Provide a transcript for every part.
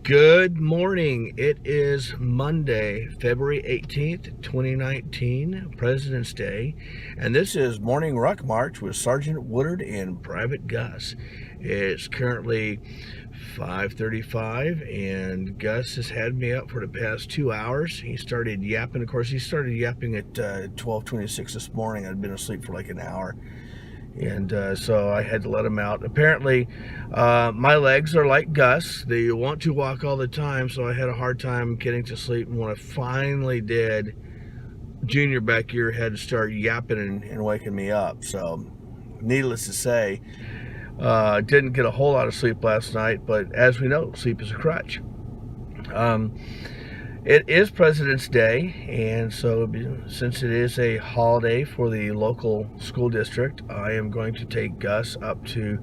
Good morning. It is Monday, February 18th, 2019, President's Day, and this is Morning Ruck March with Sergeant Woodard and Private Gus. It's currently 5:35, and Gus has had me up for the past 2 hours. He started yapping. Of course, he started yapping at 12:26 this morning. I'd been asleep for like an hour. And so I had to let him out. Apparently, my legs are like Gus. They want to walk all the time, so I had a hard time getting to sleep. And when I finally did, Junior back here had to start yapping and waking me up. So, needless to say, didn't get a whole lot of sleep last night. But as we know, sleep is a crutch. It is President's Day, and so since it is a holiday for the local school district, I am going to take Gus up to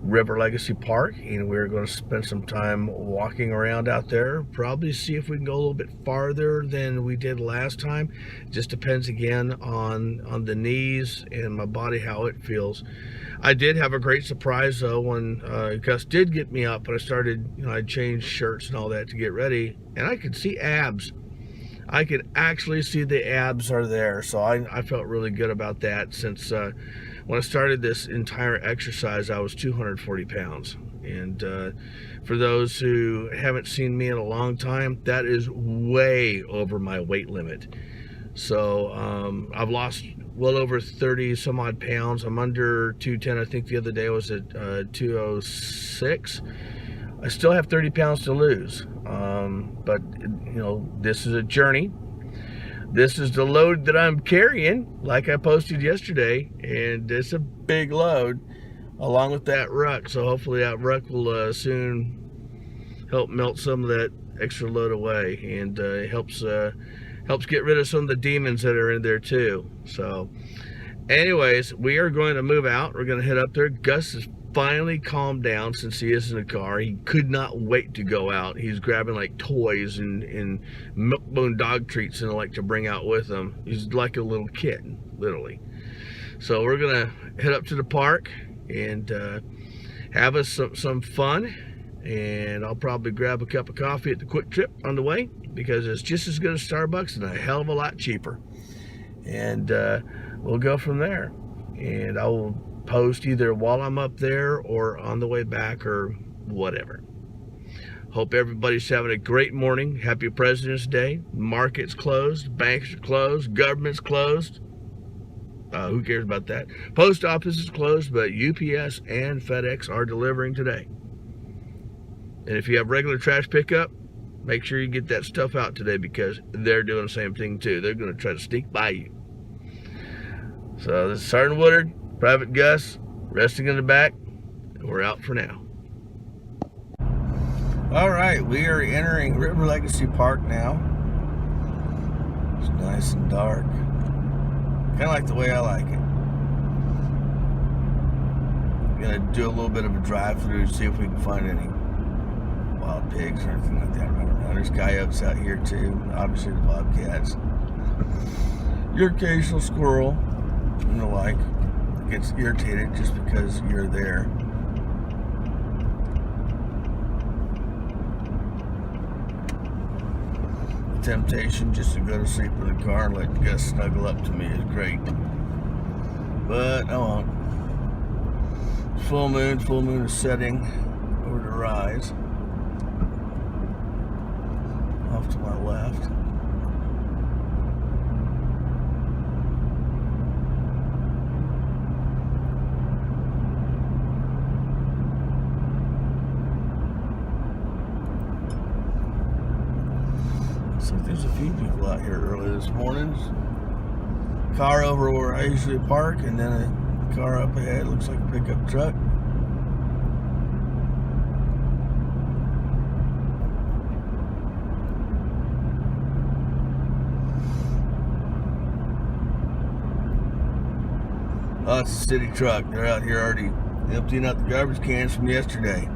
River Legacy Park, and we're going to spend some time walking around out there. Probably see if we can go a little bit farther than we did last time. It just depends again on the knees and my body, how it feels. I did have a great surprise though when Gus did get me up, and I started, I changed shirts and all that to get ready, and I could see abs. I could actually see the abs are there, so I felt really good about that. Since when I started this entire exercise, I was 240 pounds. And for those who haven't seen me in a long time, that is way over my weight limit. So I've lost well over 30 some odd pounds. I'm under 210. I think the other day I was at 206. I still have 30 pounds to lose. But this is a journey. This is the load that I'm carrying, like I posted yesterday, and it's a big load along with that ruck. So hopefully that ruck will soon help melt some of that extra load away, and helps get rid of some of the demons that are in there too. So anyways, we are going to move out. We're going to head up there. Gus has finally calmed down since he is in the car. He could not wait to go out. He's grabbing like toys and milk-bone dog treats and like to bring out with him. He's like a little kid, literally. So we're going to head up to the park and have us some fun. And I'll probably grab a cup of coffee at the Quick Trip on the way, because it's just as good as Starbucks and a hell of a lot cheaper. And we'll go from there. And I will post either while I'm up there or on the way back or whatever. Hope everybody's having a great morning. Happy President's Day. Markets closed, banks are closed, government's closed. Who cares about that? Post office is closed, but UPS and FedEx are delivering today. And if you have regular trash pickup, make sure you get that stuff out today, because they're doing the same thing too. They're going to try to sneak by you. So this is Sergeant Woodard, Private Gus, resting in the back, and we're out for now. All right, we are entering River Legacy Park now. It's nice and dark. Kind of like the way I like it. I'm going to do a little bit of a drive-through to see if we can find any wild pigs or anything like that right now. There's coyotes out here too, obviously the bobcats. Your occasional squirrel and the like gets irritated just because you're there. The temptation just to go to sleep in the car and let Gus snuggle up to me is great, but I won't. Full moon is setting over the rise. Off to my left. So there's a few people out here early this morning. Car over where I usually park, and then a car up ahead looks like a pickup truck. Oh, it's a city truck. They're out here already emptying out the garbage cans from yesterday.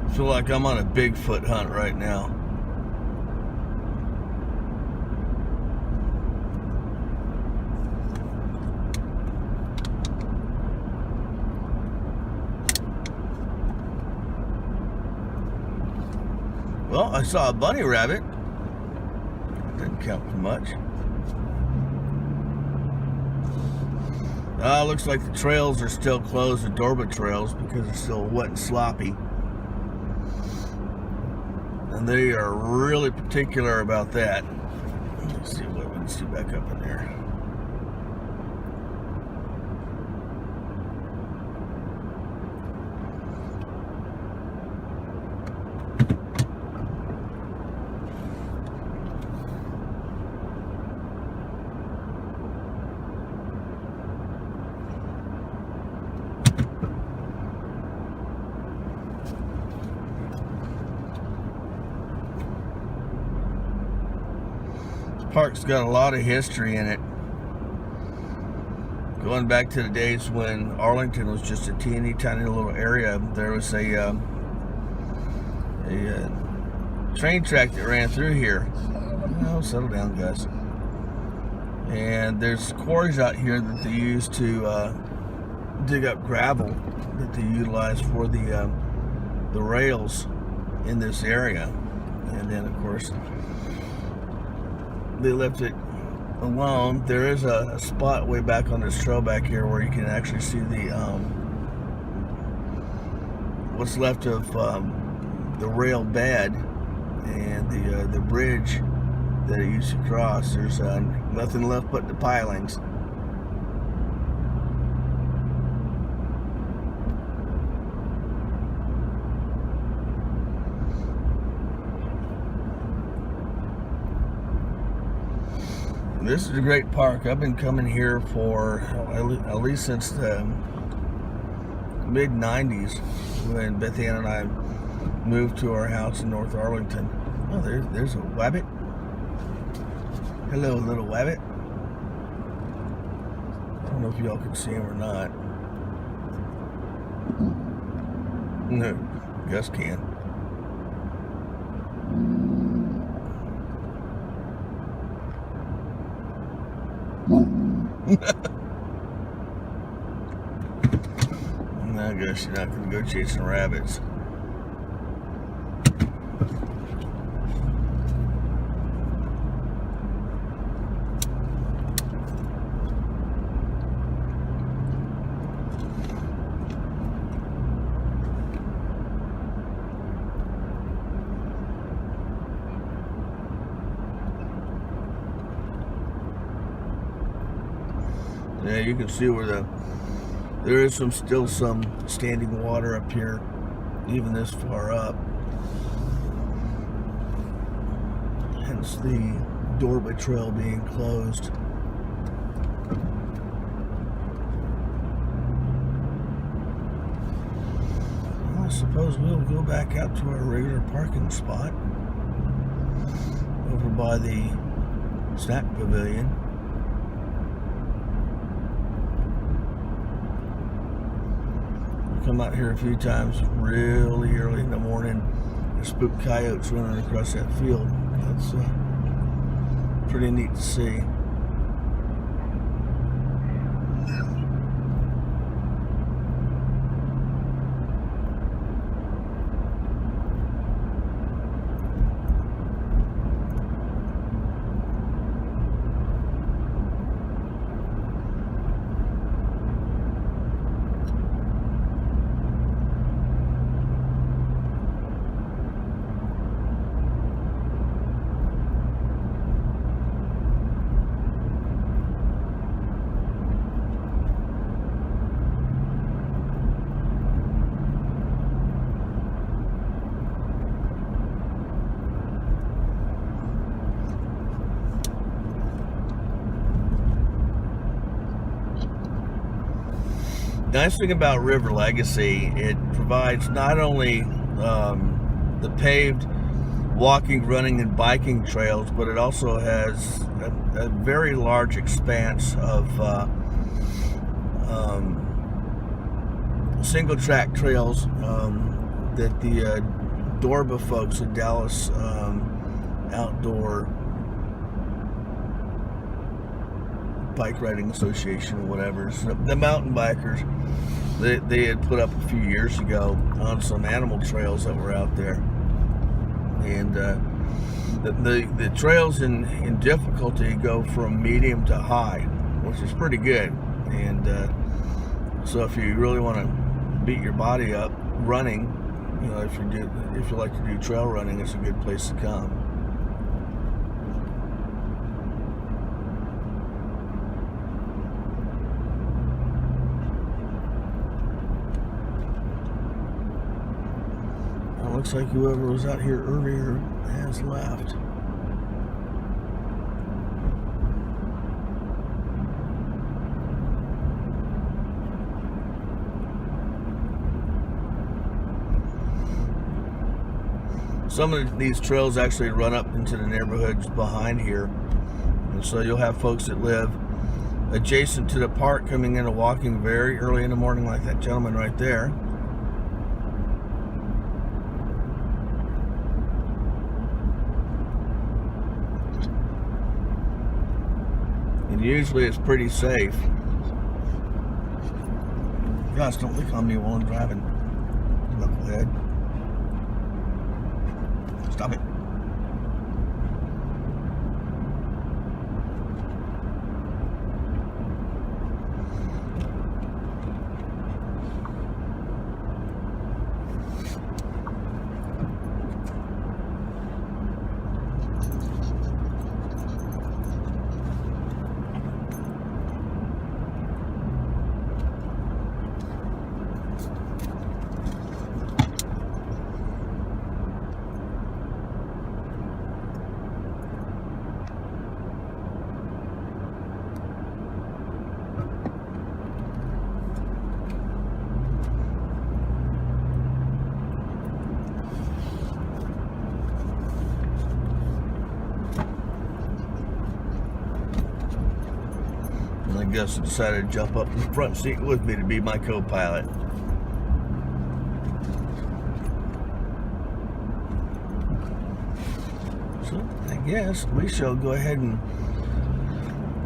I feel like I'm on a Bigfoot hunt right now. Well, I saw a bunny rabbit. Didn't count for much. Looks like the trails are still closed, the Dorba trails, because they're still wet and sloppy. And they are really particular about that. Let's see what we can see back up in there. Park's got a lot of history in it, going back to the days when Arlington was just a teeny tiny little area. There was a train track that ran through here. Oh, settle down, guys. And there's quarries out here that they use to dig up gravel that they utilize for the rails in this area. And then, of course, they left it alone. There is a spot way back on this trail back here where you can actually see the what's left of the rail bed and the bridge that it used to cross. There's nothing left but the pilings. This is a great park. I've been coming here for at least since the mid-90s when Beth Ann and I moved to our house in North Arlington. Oh, there's a wabbit. Hello, little wabbit. I don't know if y'all can see him or not. No, Gus can. I guess you're not going to go chasing rabbits. Yeah, you can see where there is still some standing water up here, even this far up. Hence the Dorba Trail being closed. Well, I suppose we'll go back out to our regular parking spot over by the snack pavilion. Come out here a few times really early in the morning and spook coyotes running across that field. That's pretty neat to see. Nice thing about River Legacy, it provides not only the paved walking, running, and biking trails, but it also has a very large expanse of single track trails that the Dorba folks at Dallas Outdoor Bike Riding Association or whatever, so the mountain bikers, they had put up a few years ago on some animal trails that were out there. And the trails in difficulty go from medium to high, which is pretty good. And so if you really want to beat your body up running, you know, if you like to do trail running, it's a good place to come. It looks like whoever was out here earlier has left. Some of these trails actually run up into the neighborhoods behind here. And so you'll have folks that live adjacent to the park coming in and walking very early in the morning, like that gentleman right there. And usually it's pretty safe. Gosh, don't lick on me while I'm driving, knucklehead. Stop it. And Gus decided to jump up in the front seat with me to be my co-pilot. So I guess we shall go ahead and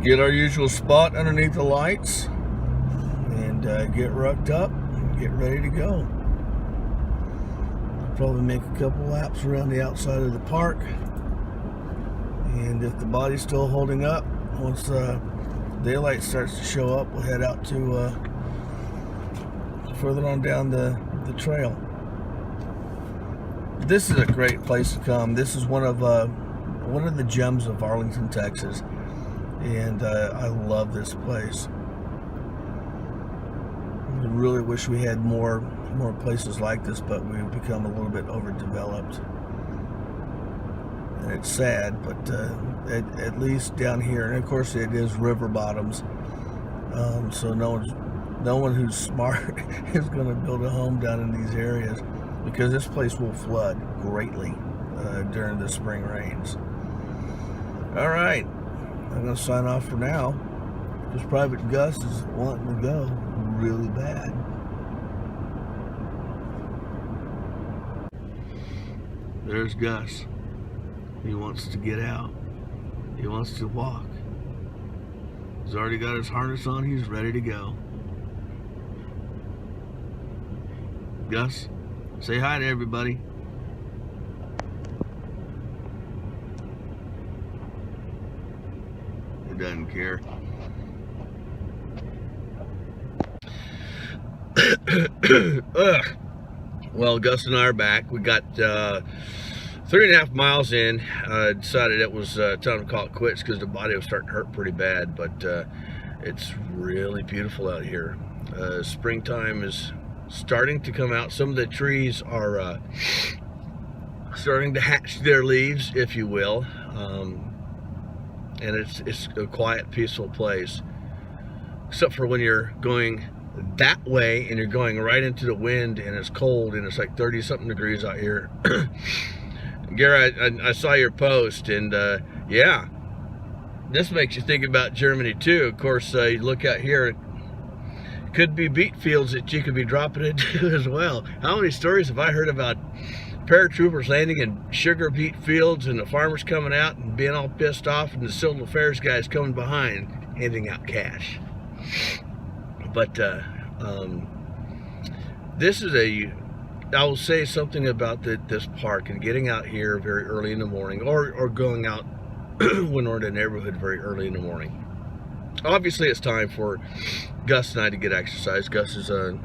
get our usual spot underneath the lights and get rucked up and get ready to go. I'll probably make a couple laps around the outside of the park, and if the body's still holding up, once daylight starts to show up, we'll head out to further on down the trail. This is a great place to come. This is one of the gems of Arlington, Texas, and I love this place. I really wish we had more places like this, but we've become a little bit overdeveloped, and it's sad. But at least down here, and of course it is river bottoms, so no one who's smart is going to build a home down in these areas, because this place will flood greatly during the spring rains. All right, I'm going to sign off for now, because Private Gus is wanting to go really bad. There's Gus. He wants to get out. He wants to walk. He's already got his harness on. He's ready to go. Gus, say hi to everybody. He doesn't care. Well, Gus and I are back. We got 3.5 miles in. Decided it was time to call it quits because the body was starting to hurt pretty bad, but it's really beautiful out here. Springtime is starting to come out. Some of the trees are starting to hatch their leaves, if you will, and it's a quiet, peaceful place, except for when you're going that way and you're going right into the wind and it's cold and it's like 30 something degrees out here. Gary, I saw your post, and yeah, this makes you think about Germany too. Of course, you look out here, it could be beet fields that you could be dropping into as well. How many stories have I heard about paratroopers landing in sugar beet fields and the farmers coming out and being all pissed off, and the civil affairs guys coming behind handing out cash? But this is a I will say something about this park and getting out here very early in the morning, or going out when we're in the neighborhood very early in the morning. Obviously, it's time for Gus and I to get exercise. Gus is a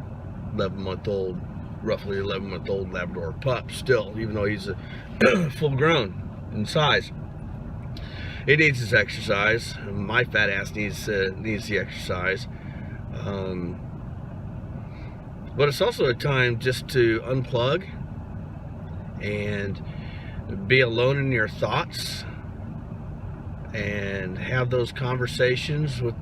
11-month-old, roughly 11-month-old Labrador pup still, even though he's a full-grown in size. He needs his exercise. My fat ass needs the exercise. But it's also a time just to unplug and be alone in your thoughts and have those conversations with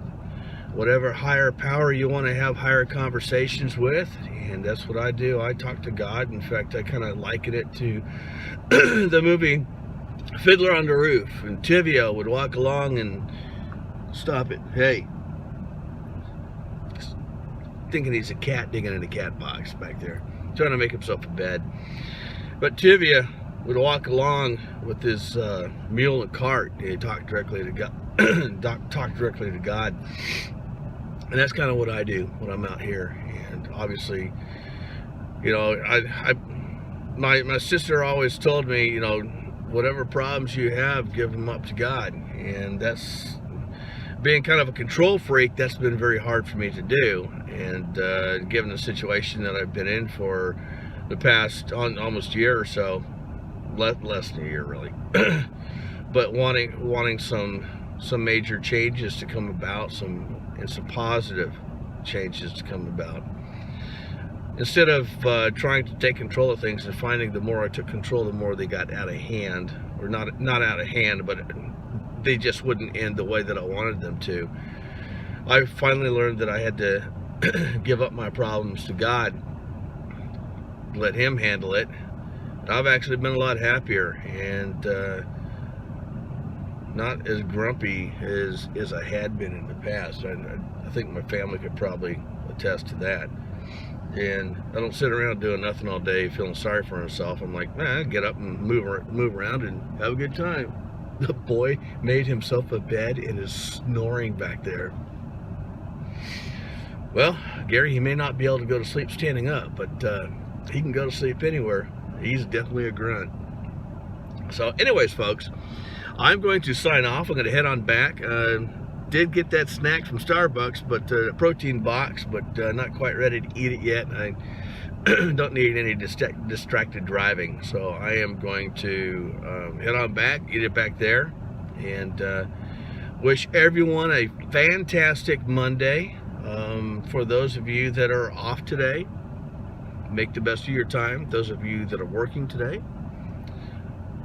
whatever higher power you want to have higher conversations with. And that's what I do. I talk to God. In fact, I kind of liken it to the movie Fiddler on the Roof. And Tivio would walk along and stop it. Hey. Thinking he's a cat digging in a cat box back there, trying to make himself a bed. But Tivia would walk along with his mule and cart. He talked directly to God. Talk directly to God, and that's kind of what I do when I'm out here. And obviously, you know, my sister always told me, you know, whatever problems you have, give them up to God, and that's. Being kind of a control freak, that's been very hard for me to do. And given the situation that I've been in for the past almost year or so, less than a year really, but wanting some major changes to come about, some positive changes to come about. Instead of trying to take control of things and finding the more I took control, the more they got out of hand, or not out of hand, but they just wouldn't end the way that I wanted them to. I finally learned that I had to give up my problems to God, let Him handle it. I've actually been a lot happier and not as grumpy as I had been in the past. I think my family could probably attest to that. And I don't sit around doing nothing all day feeling sorry for myself. I'm like, man, get up and move around and have a good time. The boy made himself a bed and is snoring back there. Well, Gary, he may not be able to go to sleep standing up, but he can go to sleep anywhere. He's definitely a grunt. So anyways, folks, I'm going to sign off. I'm going to head on back. Did get that snack from Starbucks, but a protein box, but not quite ready to eat it yet. I don't need any distracted driving, so I am going to head on back, eat it back there, and wish everyone a fantastic Monday. For those of you that are off today, make the best of your time. Those of you that are working today,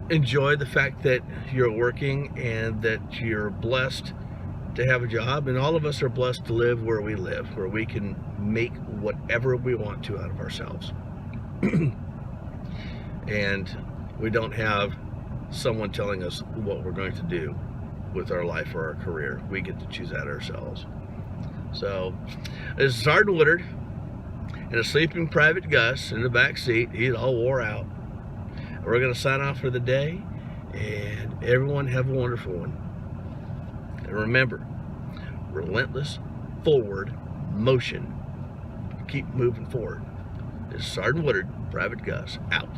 enjoy the fact that you're working and that you're blessed to have a job, and all of us are blessed to live where we live, where we can make whatever we want to out of ourselves. And we don't have someone telling us what we're going to do with our life or our career. We get to choose that ourselves. So this is Sergeant Woodard and a sleeping Private Gus in the back seat. He's all wore out. We're going to sign off for the day, and everyone have a wonderful one. And remember, relentless forward motion. Keep moving forward. This is Sergeant Woodard, Private Gus, out.